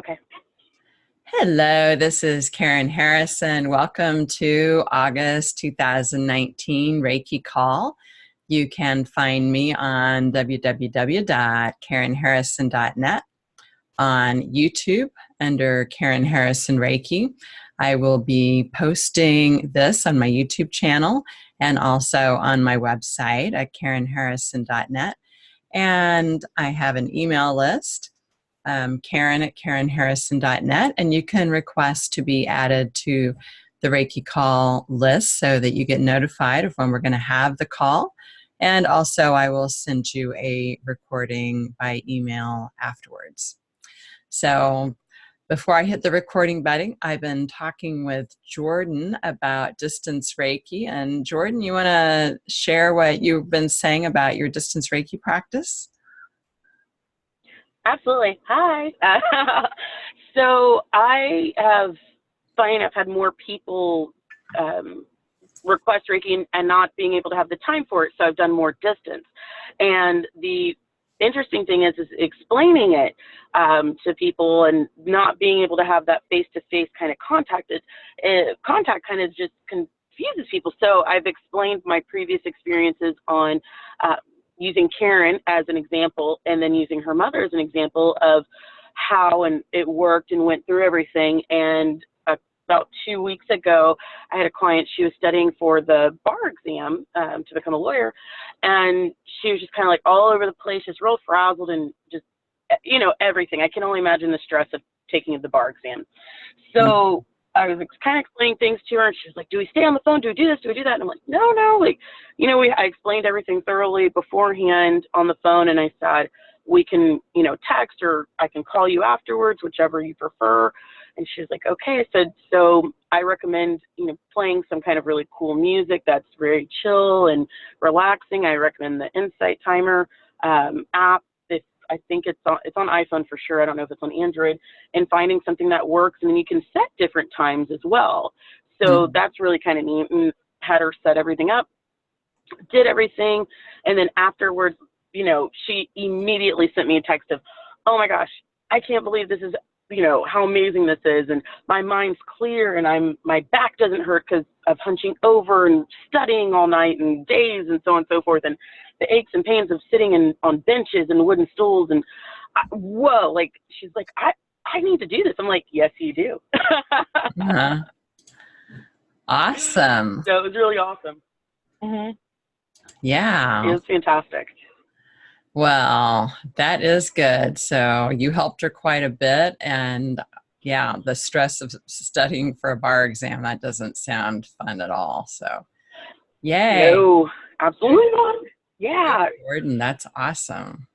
Okay. Hello, this is Karen Harrison. Welcome to August 2019 Reiki Call. You can find me on www.karenharrison.net, on YouTube under Karen Harrison Reiki. I will be posting this on my YouTube channel and also on my website at karenharrison.net. And I have an email list, Karen at karenharrison.net, and you can request to be added to the Reiki Call list so that you get notified of when we're going to have the call. And also I will send you a recording by email afterwards. So before I hit the recording button, I've been talking with Jordan about distance Reiki. And Jordan, you want to share what you've been saying about your distance Reiki practice? Absolutely. Hi. So I have, funny enough, had more people request Reiki and not being able to have the time for it. So I've done more distance. And the interesting thing is explaining it to people and not being able to have that face-to-face kind of contact. Contact kind of just confuses people. So I've explained my previous experiences on using Karen as an example, and then using her mother as an example of how and it worked and went through everything. And about 2 weeks ago, I had a client, she was studying for the bar exam to become a lawyer, and she was just kind of like all over the place, just real frazzled and just, everything. I can only imagine the stress of taking the bar exam. So I was kind of explaining things to her, and she was like, do we stay on the phone? Do we do this? Do we do that? And I'm like, no. I explained everything thoroughly beforehand on the phone, and I said, we can, text, or I can call you afterwards, whichever you prefer. And she was like, okay. I said, so I recommend, playing some kind of really cool music that's very chill and relaxing. I recommend the Insight Timer app. I think it's on iPhone for sure. I don't know if it's on Android, and finding something that works. And then you can set different times as well. So that's really kind of neat. And had her set everything up, did everything. And then afterwards, she immediately sent me a text of, oh my gosh, I can't believe this is, how amazing this is. And my mind's clear, and my back doesn't hurt because of hunching over and studying all night and days and so on and so forth. And the aches and pains of sitting on benches and wooden stools. And whoa, she's like, I need to do this. I'm like, yes, you do. Awesome. So it was really awesome. Mm-hmm. Yeah. It was fantastic. Well, that is good. So you helped her quite a bit. And yeah, the stress of studying for a bar exam, that doesn't sound fun at all. So yay. No, absolutely not. Yeah. Jordan, that's awesome.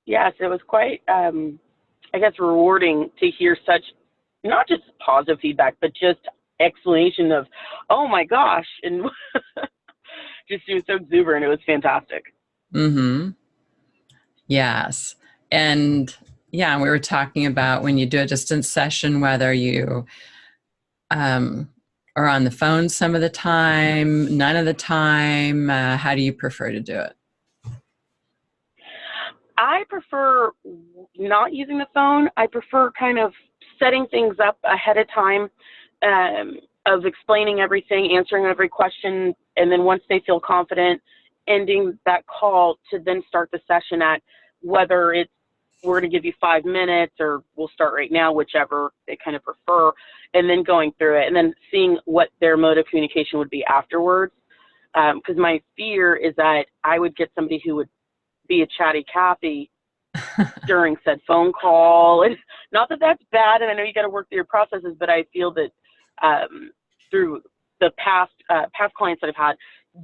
Yes, it was quite, I guess, rewarding to hear such, not just positive feedback, but just explanation of, oh my gosh, and just she was so exuberant. It was fantastic. Mm-hmm. Yes. And yeah, we were talking about when you do a distance session, whether you are on the phone some of the time, none of the time. How do you prefer to do it? I prefer not using the phone. I prefer kind of setting things up ahead of time, of explaining everything, answering every question, and then once they feel confident, ending that call to then start the session at, whether it's we're going to give you 5 minutes or we'll start right now, whichever they kind of prefer, and then going through it and then seeing what their mode of communication would be afterwards. Because my fear is that I would get somebody who would be a chatty Cathy during said phone call. And not that that's bad, and I know you got to work through your processes, but I feel that through the past clients that I've had,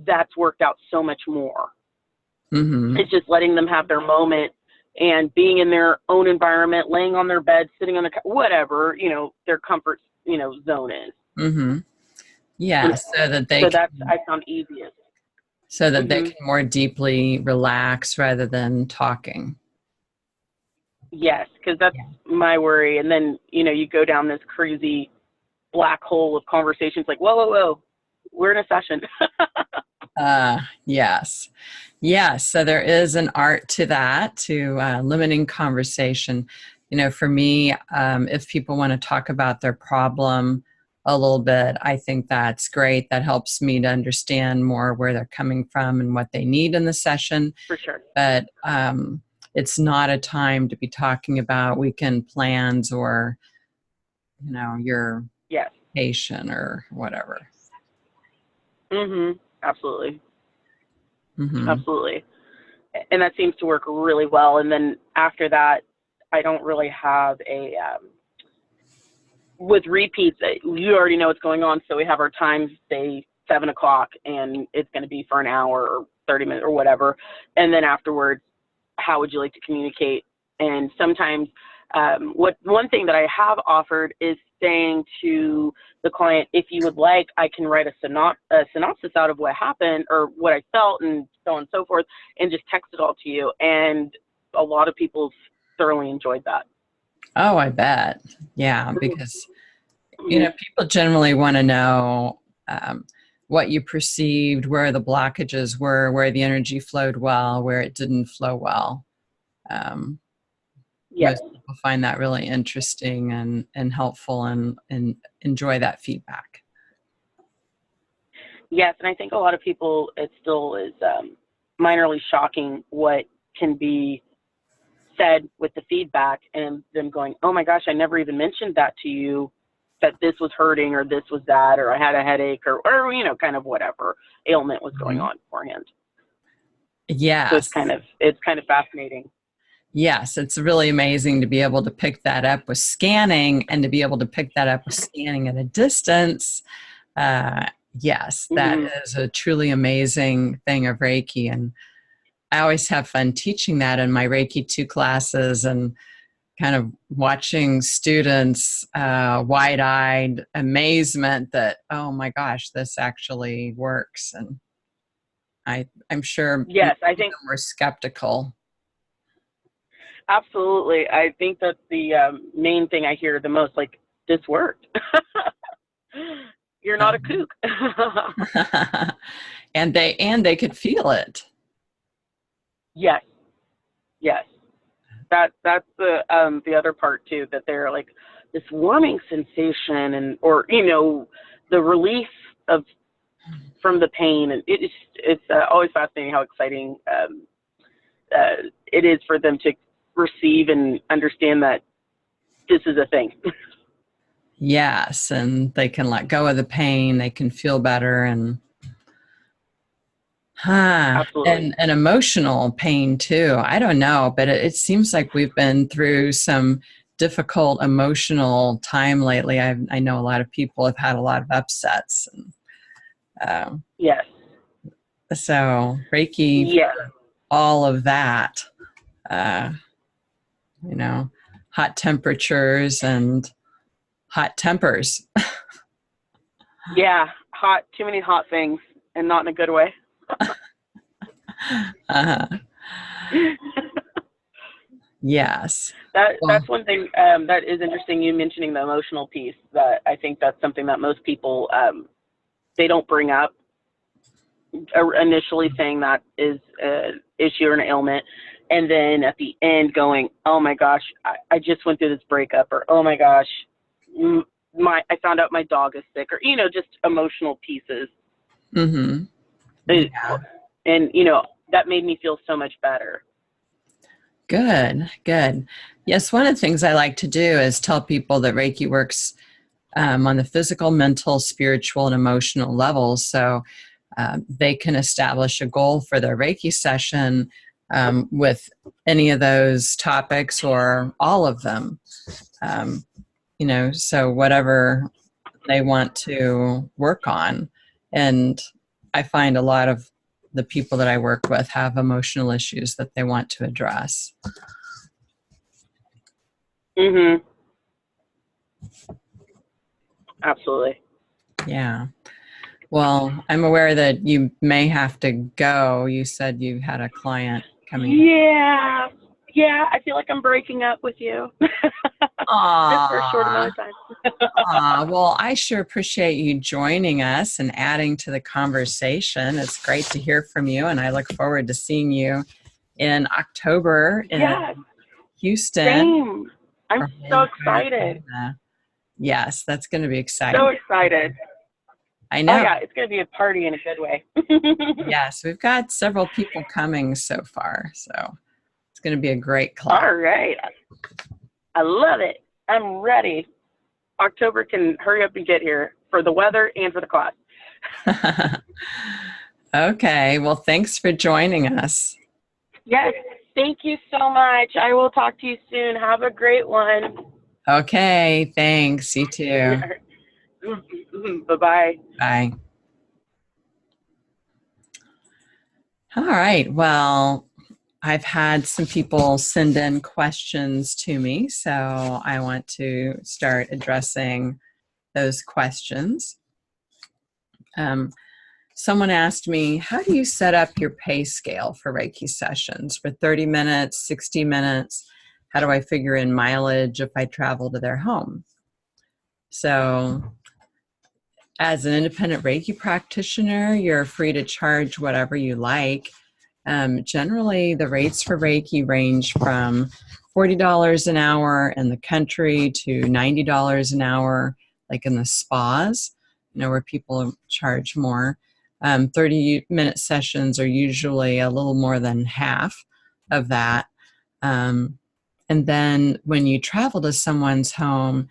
that's worked out so much more. Mm-hmm. It's just letting them have their moment and being in their own environment, laying on their bed, sitting on the whatever their comfort zone is. Mm-hmm. Yeah, so that they that's I found easiest. So that they can more deeply relax rather than talking. Yes, because that's my worry. And then you go down this crazy black hole of conversations. Like, whoa, we're in a session. Yes. Yes. So there is an art to that, to limiting conversation. For me, if people want to talk about their problem a little bit, I think that's great. That helps me to understand more where they're coming from and what they need in the session. For sure. But it's not a time to be talking about weekend plans or, your Yes. patient or whatever. Absolutely. Mm-hmm. Absolutely. And that seems to work really well. And then after that, I don't really have with repeats, you already know what's going on. So we have our times, say 7 o'clock, and it's going to be for an hour or 30 minutes or whatever. And then afterwards, how would you like to communicate? And sometimes one thing that I have offered is saying to the client, if you would like, I can write a synopsis out of what happened or what I felt and so on and so forth, and just text it all to you. And a lot of people thoroughly enjoyed that. Oh, I bet. Yeah, because, people generally want to know what you perceived, where the blockages were, where the energy flowed well, where it didn't flow well. Yes. Most people find that really interesting and helpful and enjoy that feedback. Yes, and I think a lot of people, it still is minorly shocking what can be said with the feedback and them going, oh my gosh, I never even mentioned that to you, that this was hurting or this was that, or I had a headache or kind of whatever ailment was going on beforehand. Yes. So it's kind of fascinating. Yes, it's really amazing to be able to pick that up with scanning and to be able to pick that up with scanning at a distance. Yes, that is a truly amazing thing of Reiki. And I always have fun teaching that in my Reiki 2 classes and kind of watching students wide-eyed amazement that, oh my gosh, this actually works. And I'm sure I think we're skeptical. Absolutely. I think that's the main thing I hear the most, like, this worked. You're not a kook. and they could feel it. Yes. That's the other part too, that they're like this warming sensation or the relief from the pain, and it's always fascinating how exciting it is for them to receive and understand that this is a thing. Yes, and they can let go of the pain, they can feel better, and Absolutely. and emotional pain too. I don't know, but it seems like we've been through some difficult emotional time lately. I know a lot of people have had a lot of upsets. And, yes. So Reiki, for all of that, hot temperatures and hot tempers. Yeah, too many hot things, and not in a good way. Yes. That's one thing that is interesting, you mentioning the emotional piece. That I think that's something that most people they don't bring up initially, saying that is an issue or an ailment, and then at the end going, oh my gosh, I just went through this breakup, or oh my gosh, I found out my dog is sick, or just emotional pieces. Yeah. And that made me feel so much better. Good. Yes, one of the things I like to do is tell people that Reiki works on the physical, mental, spiritual, and emotional levels. So they can establish a goal for their Reiki session with any of those topics or all of them. So whatever they want to work on. And I find a lot of the people that I work with have emotional issues that they want to address. Absolutely. Yeah. Well, I'm aware that you may have to go. You said you had a client coming. Yeah. I feel like I'm breaking up with you. Just for a short amount of time. Well, I sure appreciate you joining us and adding to the conversation. It's great to hear from you, and I look forward to seeing you in October in Houston. Same. I'm for so Holy Grail. excited. Yes, that's going to be exciting. So excited. I Oh know. yeah, it's going to be a party in a good way. Yes, we've got several people coming so far, so it's going to be a great class. All right. I love it. I'm ready. October can hurry up and get here for the weather and for the class. Okay, well, thanks for joining us. Yes, thank you so much. I will talk to you soon. Have a great one. Okay, thanks. You too. Bye-bye. Bye. All right, well, I've had some people send in questions to me, so I want to start addressing those questions. Someone asked me, how do you set up your pay scale for Reiki sessions for 30 minutes, 60 minutes? How do I figure in mileage if I travel to their home? So as an independent Reiki practitioner, you're free to charge whatever you like. Generally, the rates for Reiki range from $40 an hour in the country to $90 an hour, like in the spas, where people charge more. 30-minute sessions are usually a little more than half of that. And then when you travel to someone's home,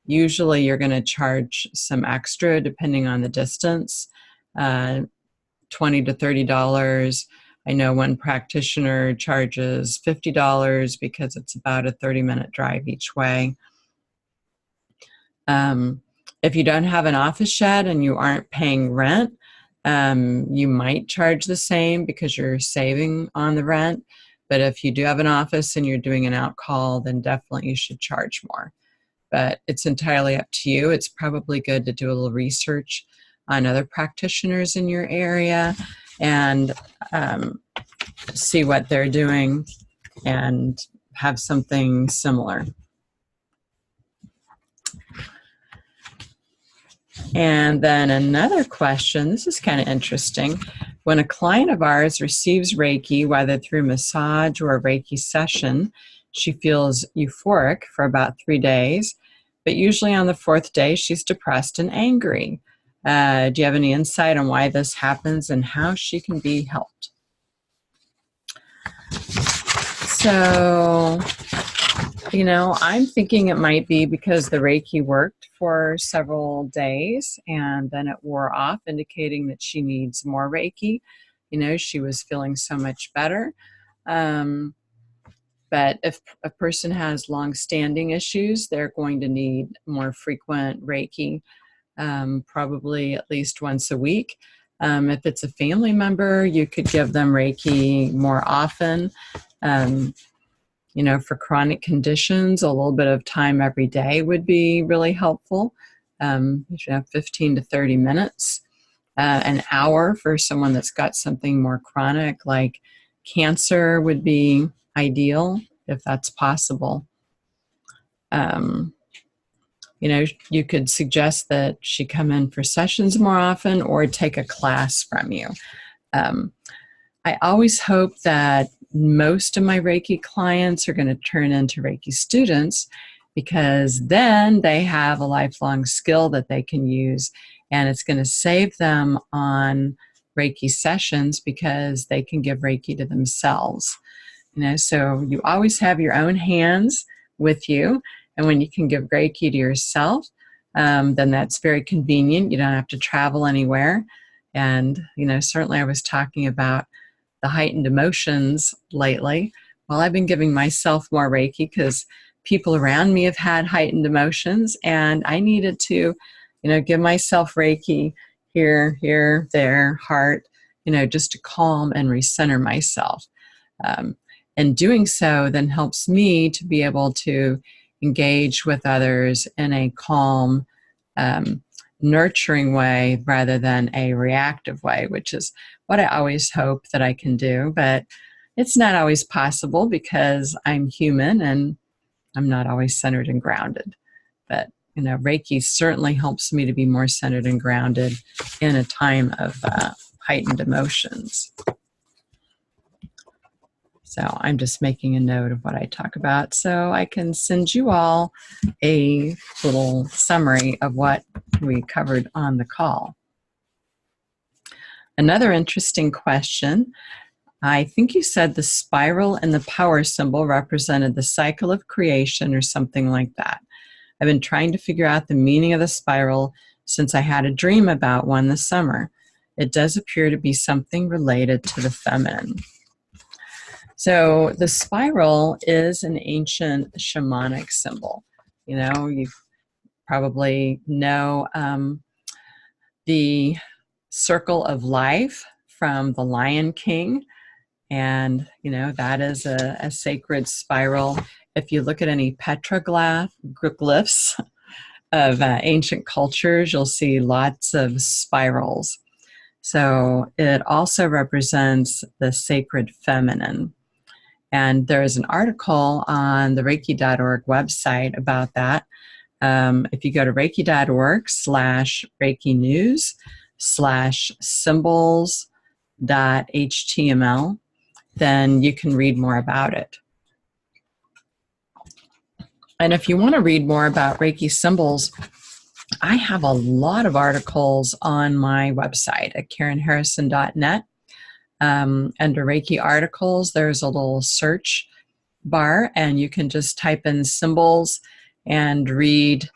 usually you're going to charge some extra depending on the distance, $20 to $30. I know one practitioner charges $50 because it's about a 30-minute drive each way. If you don't have an office yet and you aren't paying rent, you might charge the same because you're saving on the rent. But if you do have an office and you're doing an out call, then definitely you should charge more. But it's entirely up to you. It's probably good to do a little research on other practitioners in your area and see what they're doing and have something similar. And then another question, this is kind of interesting. When a client of ours receives Reiki, whether through massage or a Reiki session, she feels euphoric for about 3 days, but usually on the 4th day, she's depressed and angry. Do you have any insight on why this happens and how she can be helped? So, I'm thinking it might be because the Reiki worked for several days and then it wore off, indicating that she needs more Reiki. She was feeling so much better. But if a person has long-standing issues, they're going to need more frequent Reiki, probably at least once a week. If it's a family member, you could give them Reiki more often. For chronic conditions, a little bit of time every day would be really helpful. You should have 15 to 30 minutes. An hour for someone that's got something more chronic like cancer would be ideal if that's possible. You could suggest that she come in for sessions more often or take a class from you. I always hope that most of my Reiki clients are going to turn into Reiki students because then they have a lifelong skill that they can use and it's going to save them on Reiki sessions because they can give Reiki to themselves. So you always have your own hands with you, and when you can give Reiki to yourself, then that's very convenient. You don't have to travel anywhere. And, certainly I was talking about the heightened emotions lately. Well, I've been giving myself more Reiki because people around me have had heightened emotions, and I needed to, give myself Reiki here, there, heart, just to calm and recenter myself. And doing so then helps me to be able to engage with others in a calm, nurturing way rather than a reactive way, which is what I always hope that I can do. But it's not always possible because I'm human and I'm not always centered and grounded. But, Reiki certainly helps me to be more centered and grounded in a time of heightened emotions. So I'm just making a note of what I talk about so I can send you all a little summary of what we covered on the call. Another interesting question. I think you said the spiral and the power symbol represented the cycle of creation or something like that. I've been trying to figure out the meaning of the spiral since I had a dream about one this summer. It does appear to be something related to the feminine. So the spiral is an ancient shamanic symbol. You probably know the circle of life from the Lion King. And, that is a sacred spiral. If you look at any petroglyphs of ancient cultures, you'll see lots of spirals. So it also represents the sacred feminine. And there is an article on the Reiki.org website about that. If you go to Reiki.org/Reiki News/symbols.html, then you can read more about it. And if you want to read more about Reiki symbols, I have a lot of articles on my website at KarenHarrison.net. Under Reiki articles, there's a little search bar, and you can just type in symbols and read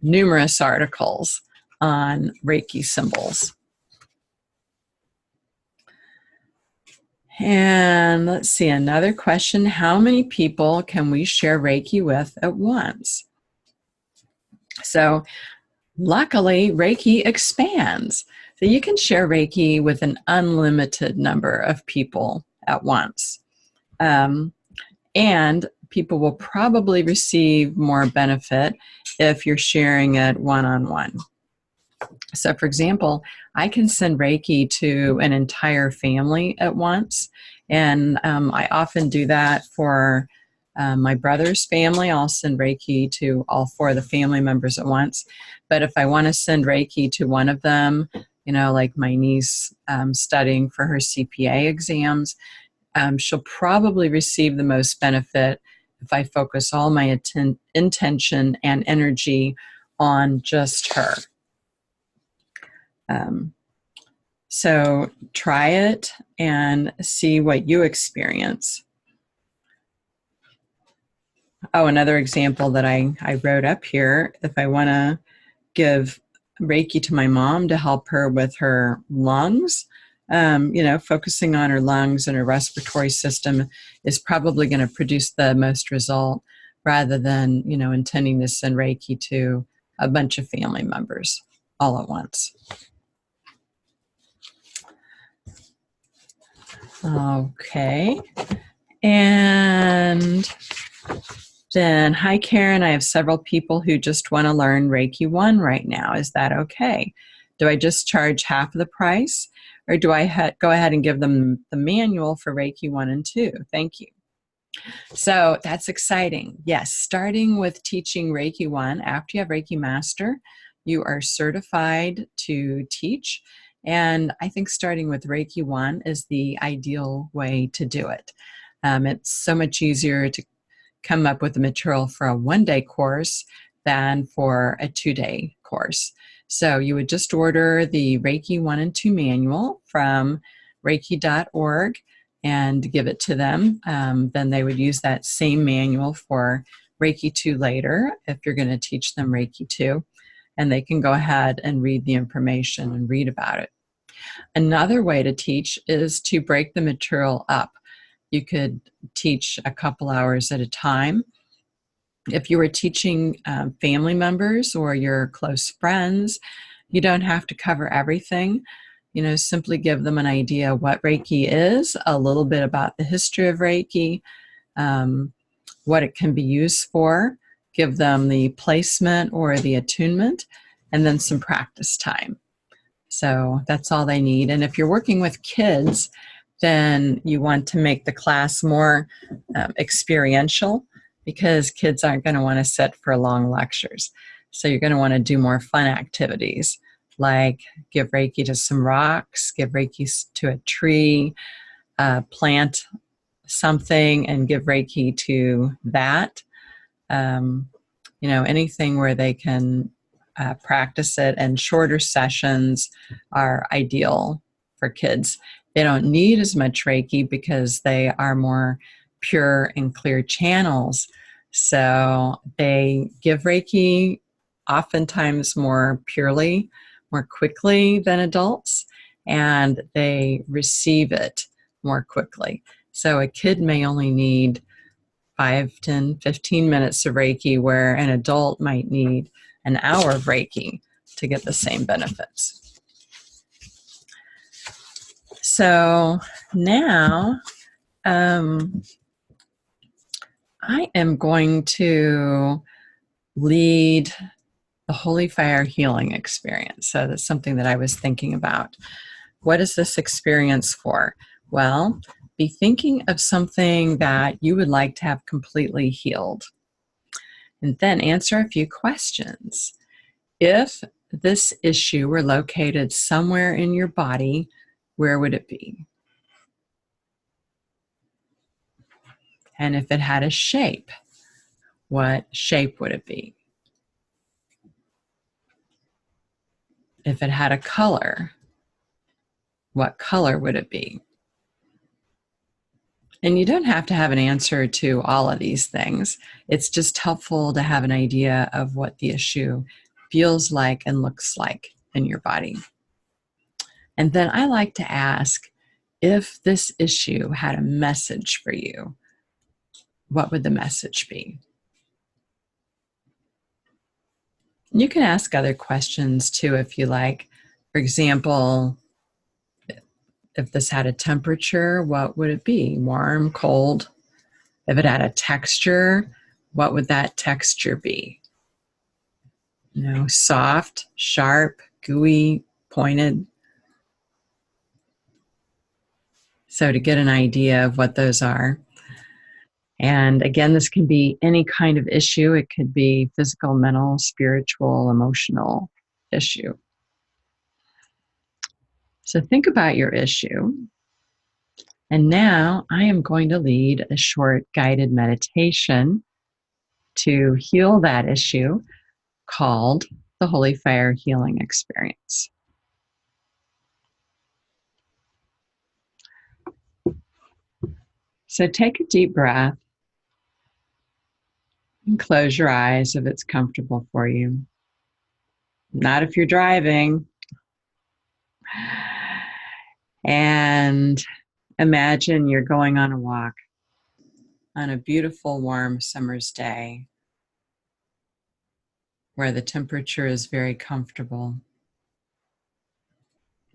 numerous articles on Reiki symbols. And let's see, another question. How many people can we share Reiki with at once? So luckily, Reiki expands. So you can share Reiki with an unlimited number of people at once. And people will probably receive more benefit if you're sharing it one-on-one. So for example, I can send Reiki to an entire family at once. And I often do that for my brother's family. I'll send Reiki to all 4 of the family members at once. But if I want to send Reiki to one of them, like my niece studying for her CPA exams, she'll probably receive the most benefit if I focus all my intention and energy on just her. So try it and see what you experience. Oh, another example that I wrote up here, if I want to give Reiki to my mom to help her with her lungs, focusing on her lungs and her respiratory system is probably going to produce the most result rather than, intending to send Reiki to a bunch of family members all at once. Okay. And then, hi, Karen. I have several people who just want to learn Reiki 1 right now. Is that okay? Do I just charge half of the price, or do I go ahead and give them the manual for Reiki 1 and 2? Thank you. So that's exciting. Yes, starting with teaching Reiki 1, after you have Reiki Master, you are certified to teach. And I think starting with Reiki 1 is the ideal way to do it. It's so much easier to come up with the material for a 1-day course than for a 2-day course. So you would just order the Reiki 1 and 2 manual from Reiki.org and give it to them. Then they would use that same manual for Reiki 2 later if you're going to teach them Reiki 2. And they can go ahead and read the information and read about it. Another way to teach is to break the material up. You could teach a couple hours at a time. If you were teaching family members or your close friends, you don't have to cover everything. Simply give them an idea what Reiki is, a little bit about the history of Reiki, what it can be used for, give them the placement or the attunement, and then some practice time. So that's all they need. And if you're working with kids, then you want to make the class more experiential, because kids aren't going to want to sit for long lectures. So you're going to want to do more fun activities, like give Reiki to some rocks, give Reiki to a tree, plant something and give Reiki to that. Anything where they can practice it, and shorter sessions are ideal for kids. They don't need as much Reiki because they are more pure and clear channels. So they give Reiki oftentimes more purely, more quickly than adults, and they receive it more quickly. So a kid may only need 5, 10, 15 minutes of Reiki, where an adult might need an hour of Reiki to get the same benefits. So now I am going to lead the Holy Fire Healing Experience. So that's something that I was thinking about. What is this experience for? Well, be thinking of something that you would like to have completely healed. And then answer a few questions. If this issue were located somewhere in your body, where would it be? And if it had a shape, what shape would it be? If it had a color, what color would it be? And you don't have to have an answer to all of these things. It's just helpful to have an idea of what the issue feels like and looks like in your body. And then I like to ask, if this issue had a message for you, what would the message be? You can ask other questions too if you like. For example, if this had a temperature, what would it be? Warm, cold? If it had a texture, what would that texture be? Soft, sharp, gooey, pointed. So to get an idea of what those are. And again, this can be any kind of issue. It could be physical, mental, spiritual, emotional issue. So think about your issue. And now I am going to lead a short guided meditation to heal that issue called the Holy Fire Healing Experience. So take a deep breath and close your eyes if it's comfortable for you. Not if you're driving. And imagine you're going on a walk on a beautiful warm summer's day where the temperature is very comfortable.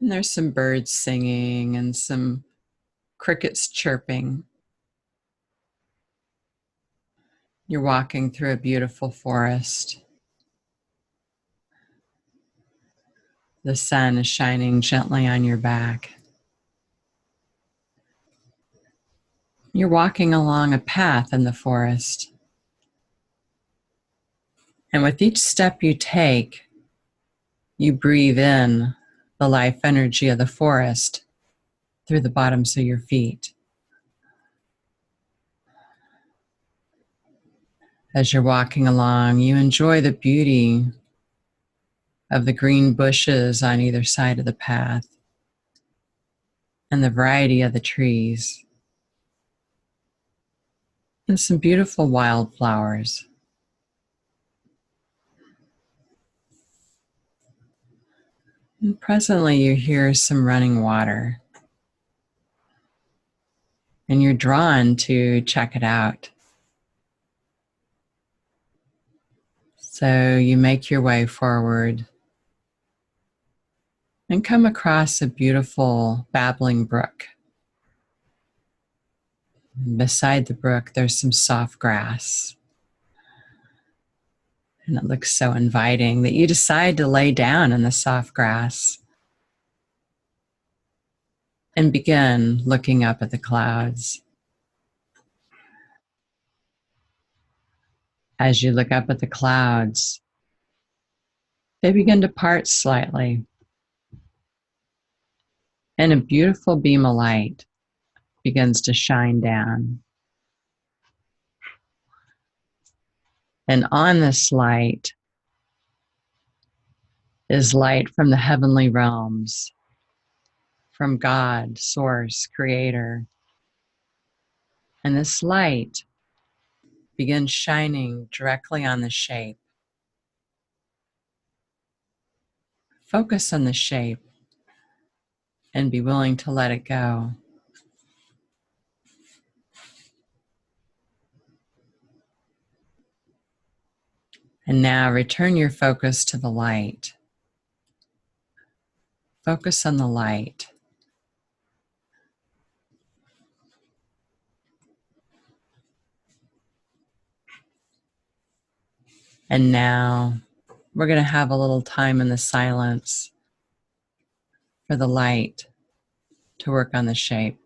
And there's some birds singing and some crickets chirping. You're walking through a beautiful forest. The sun is shining gently on your back. You're walking along a path in the forest. And with each step you take, you breathe in the life energy of the forest through the bottoms of your feet. As you're walking along, you enjoy the beauty of the green bushes on either side of the path and the variety of the trees and some beautiful wildflowers. And presently you hear some running water and you're drawn to check it out. So you make your way forward and come across a beautiful babbling brook. Beside the brook, there's some soft grass. And it looks so inviting that you decide to lay down in the soft grass and begin looking up at the clouds. As you look up at the clouds, they begin to part slightly. And a beautiful beam of light begins to shine down. And on this light is light from the heavenly realms, from God, Source, Creator. And this light begins shining directly on the shape. Focus on the shape and be willing to let it go. And now return your focus to the light. Focus on the light. And now we're going to have a little time in the silence for the light to work on the shape.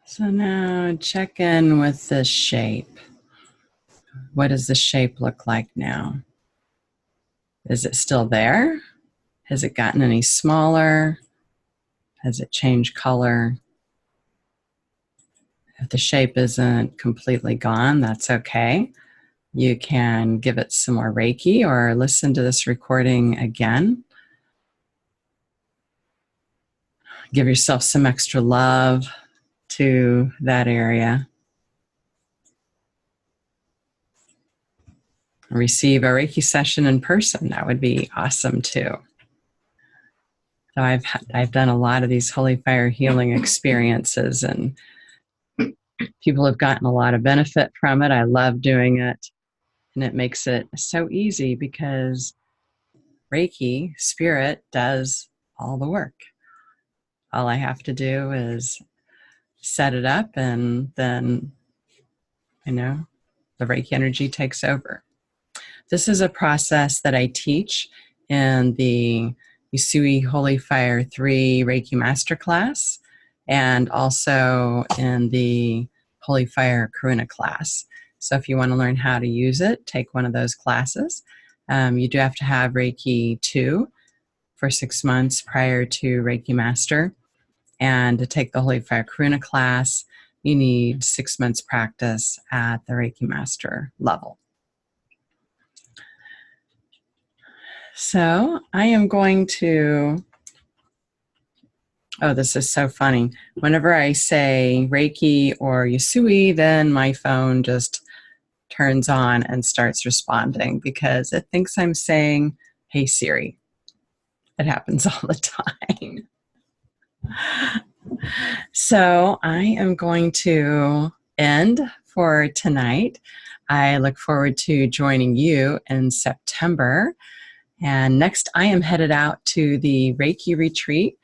So now check in with the shape. What does the shape look like now? Is it still there? Has it gotten any smaller? Has it changed color? If the shape isn't completely gone, that's okay. You can give it some more Reiki or listen to this recording again. Give yourself some extra love to that area. Receive a Reiki session in person. That would be awesome too. So I've done a lot of these holy fire healing experiences, and people have gotten a lot of benefit from it. I love doing it, and it makes it so easy because Reiki spirit does all the work. All I have to do is set it up, and then the Reiki energy takes over. This is a process that I teach in the Usui Holy Fire 3 Reiki Masterclass, and also in the Holy Fire Karuna class. So if you want to learn how to use it, take one of those classes. You do have to have Reiki 2 for 6 months prior to Reiki Master. And to take the Holy Fire Karuna class, you need 6 months practice at the Reiki Master level. So I am going to, this is so funny. Whenever I say Reiki or Usui, then my phone just turns on and starts responding because it thinks I'm saying, "Hey Siri." It happens all the time. So I am going to end for tonight. I look forward to joining you in September. And next, I am headed out to the Reiki retreat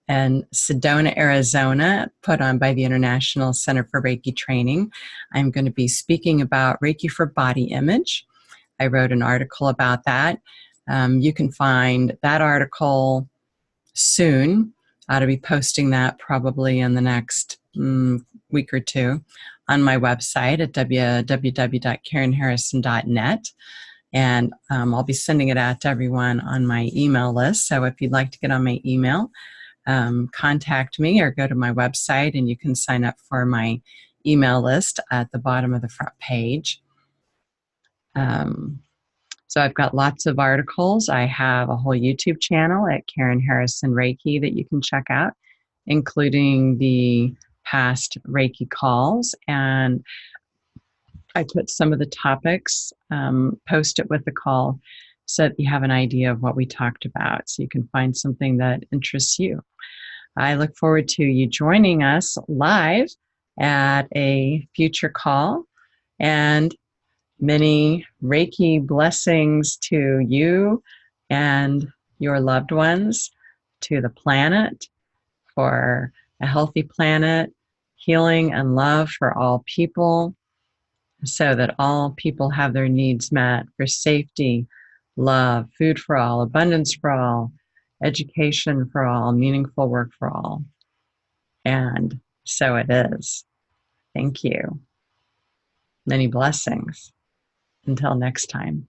in Sedona, Arizona, put on by the International Center for Reiki Training. I'm going to be speaking about Reiki for body image. I wrote an article about that. You can find that article soon. I'll be posting that probably in the next week or two on my website at www.karenharrison.net. And I'll be sending it out to everyone on my email list. So if you'd like to get on my email, contact me or go to my website and you can sign up for my email list at the bottom of the front page. So I've got lots of articles. I have a whole YouTube channel at Karen Harrison Reiki that you can check out, including the past Reiki calls. And I put some of the topics, post it with the call so that you have an idea of what we talked about, so you can find something that interests you. I look forward to you joining us live at a future call. And many Reiki blessings to you and your loved ones, to the planet, for a healthy planet, healing and love for all people, so that all people have their needs met, for safety, love, food for all, abundance for all, education for all, meaningful work for all. And so it is. Thank you. Many blessings. Until next time.